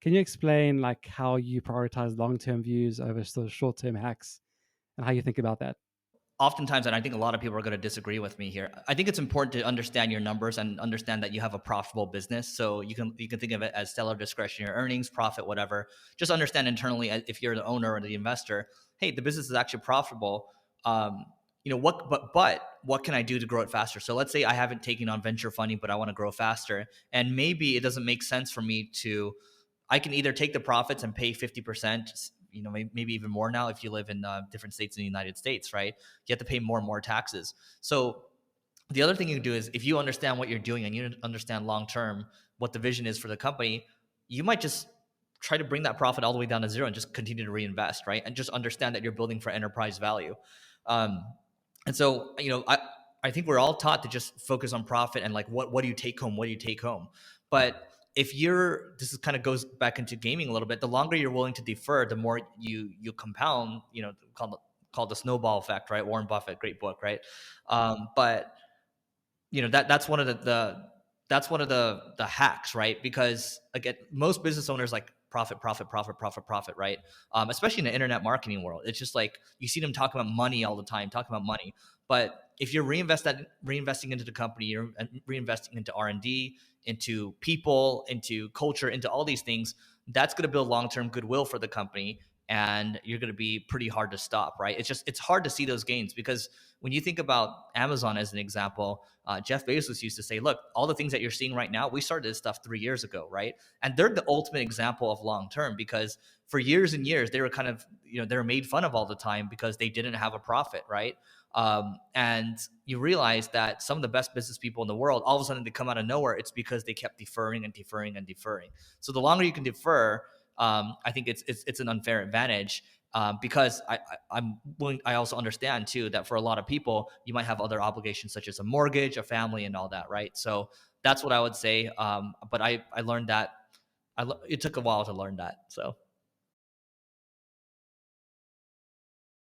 Can you explain like how you prioritize long-term views over sort of short-term hacks and how you think about that? Oftentimes, and I think a lot of people are going to disagree with me here, I think it's important to understand your numbers and understand that you have a profitable business. So you can think of it as stellar discretionary earnings, profit, whatever. Just understand internally, if you're the owner or the investor, hey, the business is actually profitable. Um, but what can I do to grow it faster? So let's say I haven't taken on venture funding, but I want to grow faster, and maybe it doesn't make sense for me to. I can either take the profits and pay 50%, maybe even more now if you live in different states in the United States, right? You have to pay more and more taxes. So the other thing you can do is if you understand what you're doing and you understand long term what the vision is for the company, you might just try to bring that profit all the way down to zero and just continue to reinvest, right? And just understand that you're building for enterprise value. Um, and so, I think we're all taught to just focus on profit and like what do you take home? What do you take home? But if this is kind of goes back into gaming a little bit, the longer you're willing to defer, the more you compound, called the snowball effect, right? Warren Buffett, great book, right? But that's one of the hacks, right? Because again, most business owners like profit, profit, profit, profit, profit, right? Especially in the internet marketing world, it's just like you see them talking about money all the time, talking about money. But if you're reinvesting into the company, you're reinvesting into R&D, into people, into culture, into all these things, that's going to build long-term goodwill for the company, and you're going to be pretty hard to stop, right? It's hard to see those gains because when you think about Amazon as an example, Jeff Bezos used to say, look, all the things that you're seeing right now, we started this stuff 3 years ago, right? And they're the ultimate example of long term because for years and years, they were kind of, they were made fun of all the time because they didn't have a profit, right? And you realize that some of the best business people in the world, all of a sudden they come out of nowhere. It's because they kept deferring and deferring and deferring. So the longer you can defer, I think it's an unfair advantage. Because I'm willing. I also understand too that for a lot of people, you might have other obligations such as a mortgage, a family, and all that, right? So that's what I would say. But I learned that. It took a while to learn that. So